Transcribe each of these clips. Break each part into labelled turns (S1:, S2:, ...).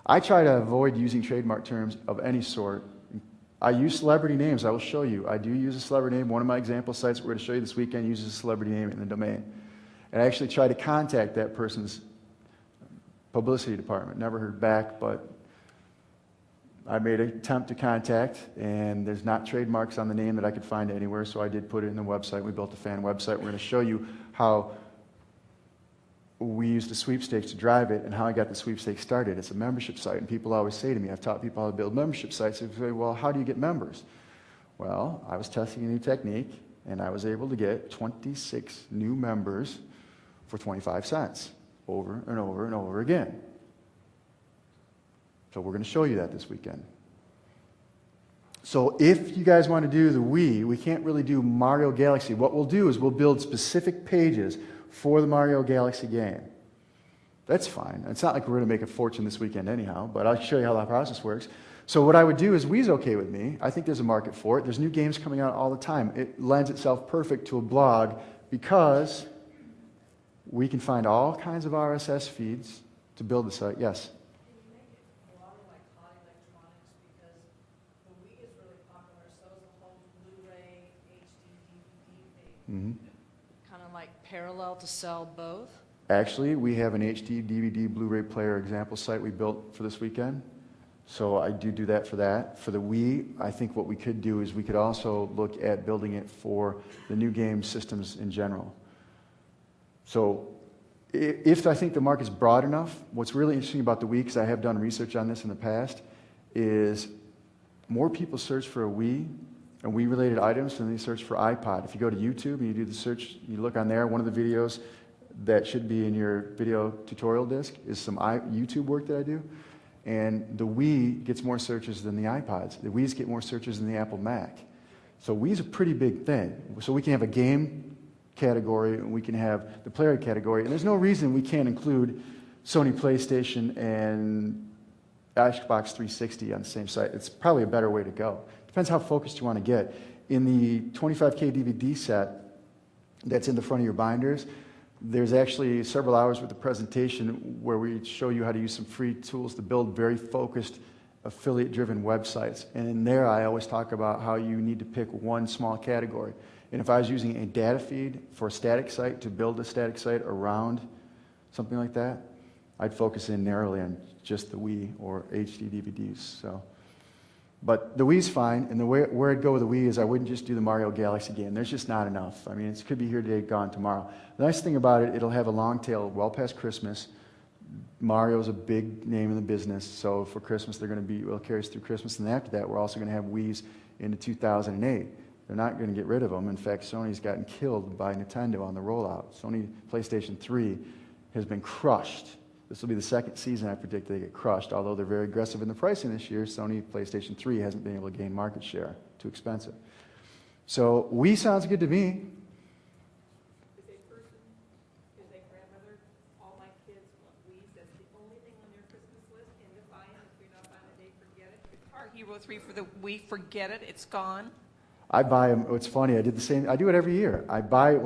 S1: I try to avoid using trademark terms of any sort. I use celebrity names. I will show you. I do use a celebrity name. One of my example sites we're going to show you this weekend uses a celebrity name in the domain. And I actually try to contact that person's publicity department. Never heard back, but I made an attempt to contact, and there's not trademarks on the name that I could find anywhere, so I did put it in the website. We built a fan website. We're going to show you how we used the sweepstakes to drive it and how I got the sweepstakes started. It's a membership site, and people always say to me, I've taught people how to build membership sites. They say, well, how do you get members? Well, I was testing a new technique, and I was able to get 26 new members for 25 cents over and over and over again. So we're going to show you that this weekend. So if you guys want to do the Wii, we can't really do Mario Galaxy. What we'll do is we'll build specific pages for the Mario Galaxy game. That's fine. It's not like we're going to make a fortune this weekend anyhow, but I'll show you how that process works. So what I would do is Wii's okay with me. I think there's a market for it. There's new games coming out all the time. It lends itself perfect to a blog because we can find all kinds of RSS feeds to build the site. Yes?
S2: Mm-hmm. Kind of like parallel to sell both?
S1: Actually, we have an HD DVD Blu-ray player example site we built for this weekend. So I do that for that. For the Wii, I think what we could do is we could also look at building it for the new game systems in general. So if I think the market's broad enough, what's really interesting about the Wii, because I have done research on this in the past, is more people search for a Wii and Wii-related items than they search for iPod. If you go to YouTube and you do the search, you look on there, one of the videos that should be in your video tutorial disc is some YouTube work that I do. And the Wii gets more searches than the iPods. The Wii's get more searches than the Apple Mac. So Wii's a pretty big thing. So we can have a game category, and we can have the player category, and there's no reason we can't include Sony PlayStation and Xbox 360 on the same site. It's probably a better way to go. Depends how focused you want to get. In the 25K DVD set that's in the front of your binders, there's actually several hours with a presentation where we show you how to use some free tools to build very focused affiliate-driven websites. And in there, I always talk about how you need to pick one small category. And if I was using a data feed for a static site to build a static site around something like that, I'd focus in narrowly on just the Wii or HD DVDs. So, but the Wii's fine, and where I'd go with the Wii is I wouldn't just do the Mario Galaxy game. There's just not enough. I mean, it could be here today, gone tomorrow. The nice thing about it, it'll have a long tail well past Christmas. Mario's a big name in the business, so for Christmas they're going to be, well, it carries through Christmas, and after that we're also going to have Wii's into 2008. They're not going to get rid of them. In fact, Sony's gotten killed by Nintendo on the rollout. Sony PlayStation 3 has been crushed. This will be the second season I predict they get crushed. Although they're very aggressive in the pricing this year, Sony PlayStation 3 hasn't been able to gain market share. Too expensive. So Wii sounds good to me.
S3: Is a grandmother, all my kids want Wii's. That's the only thing on their Christmas list. And if you're not buying a day, forget it. Guitar Hero 3 for the Wii, forget it. It's gone.
S1: I buy them. It's funny. I did the same. I do it every year. I buy it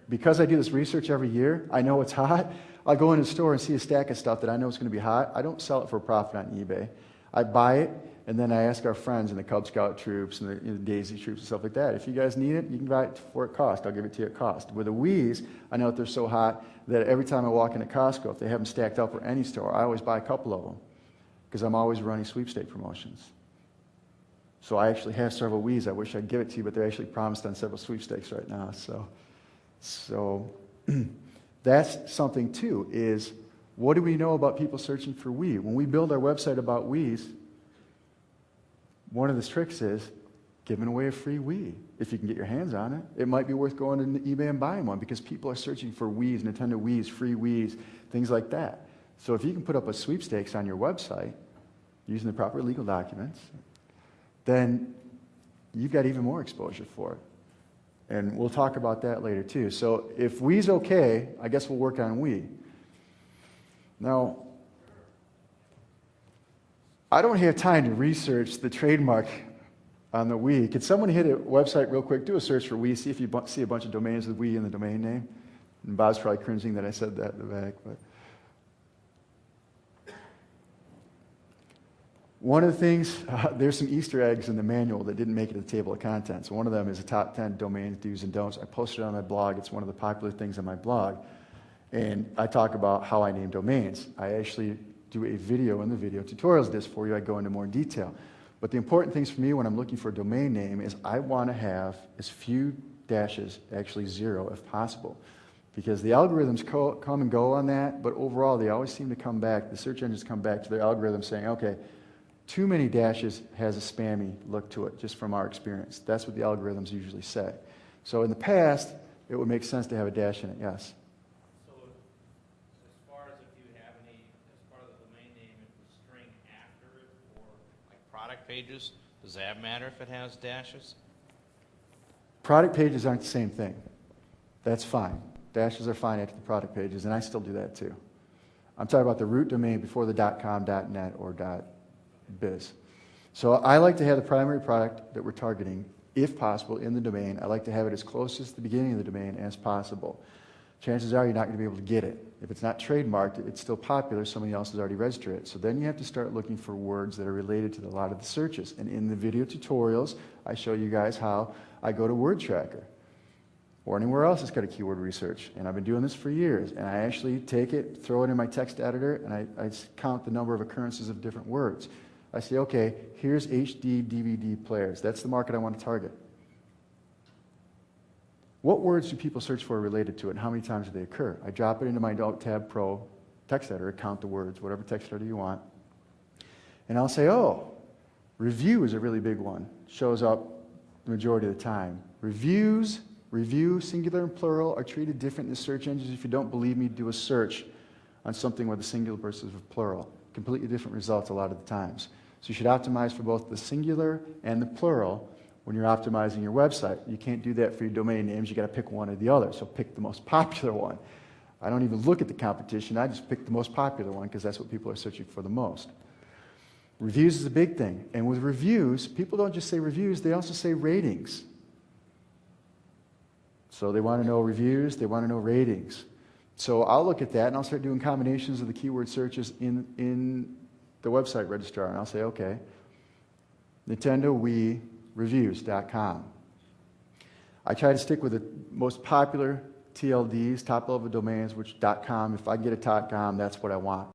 S1: because I do this research every year. I know it's hot. I'll go into the store and see a stack of stuff that I know is going to be hot. I don't sell it for a profit on eBay. I buy it, and then I ask our friends in the Cub Scout troops and the Daisy troops and stuff like that, if you guys need it, you can buy it for at cost. I'll give it to you at cost. With the Wii's, I know that they're so hot that every time I walk into Costco, if they have them stacked up or any store, I always buy a couple of them because I'm always running sweepstake promotions. So I actually have several Wii's. I wish I'd give it to you, but they're actually promised on several sweepstakes right now. So that's something too, is what do we know about people searching for Wii? When we build our website about Wii's, one of the tricks is giving away a free Wii. If you can get your hands on it, it might be worth going to eBay and buying one because people are searching for Wii's, Nintendo Wii's, free Wii's, things like that. So if you can put up a sweepstakes on your website using the proper legal documents, then you've got even more exposure for it. And we'll talk about that later too. So if Wii's okay, I guess we'll work on Wii. Now, I don't have time to research the trademark on the Wii. Could someone hit a website real quick, do a search for Wii, see if you see a bunch of domains with Wii in the domain name? And Bob's probably cringing that I said that in the back, but One of the things, there's some Easter eggs in the manual that didn't make it to the table of contents. One of them is the top 10 domain do's and don'ts. I posted it on my blog. It's one of the popular things on my blog. And I talk about how I name domains. I actually do a video in the video tutorials disc for you. I go into more detail. But the important things for me when I'm looking for a domain name is I want to have as few dashes, actually 0 if possible. Because the algorithms come and go on that, but overall they always seem to come back, the search engines come back to their algorithm saying, okay, too many dashes has a spammy look to it, just from our experience. That's what the algorithms usually say. So in the past, it would make sense to have a dash in it, yes.
S4: So as far as if you have any, as part of the domain name, if the string after it for like product pages, does that matter if it has dashes?
S1: Product pages aren't the same thing. That's fine. Dashes are fine after the product pages, and I still do that too. I'm talking about the root domain before the .com, .net, or .biz. So I like to have the primary product that we're targeting, if possible, in the domain. I like to have it as close to the beginning of the domain as possible. Chances are you're not going to be able to get it. If it's not trademarked, it's still popular, somebody else has already registered it. So then you have to start looking for words that are related to a lot of the searches. And in the video tutorials, I show you guys how I go to Word Tracker or anywhere else that's got a keyword research. And I've been doing this for years. And I actually take it, throw it in my text editor, and I count the number of occurrences of different words. I say, okay, here's HD DVD players. That's the market I want to target. What words do people search for related to it, and how many times do they occur? I drop it into my Tab Pro text editor, count the words, whatever text editor you want. And I'll say, oh, review is a really big one. Shows up the majority of the time. Reviews, review, singular and plural, are treated different in the search engines. If you don't believe me, do a search on something with a singular versus a plural. Completely different results a lot of the times. So you should optimize for both the singular and the plural when you're optimizing your website. You can't do that for your domain names. You got to pick one or the other. So pick the most popular one. I don't even look at the competition. I just pick the most popular one because that's what people are searching for the most. Reviews is a big thing. And with reviews, people don't just say reviews, they also say ratings. So they want to know reviews, they want to know ratings. So I'll look at that and I'll start doing combinations of the keyword searches in the website registrar. And I'll say, okay, Nintendo Wii Reviews.com. I try to stick with the most popular TLDs, top level domains, which .com. If I can get a .com, that's what I want.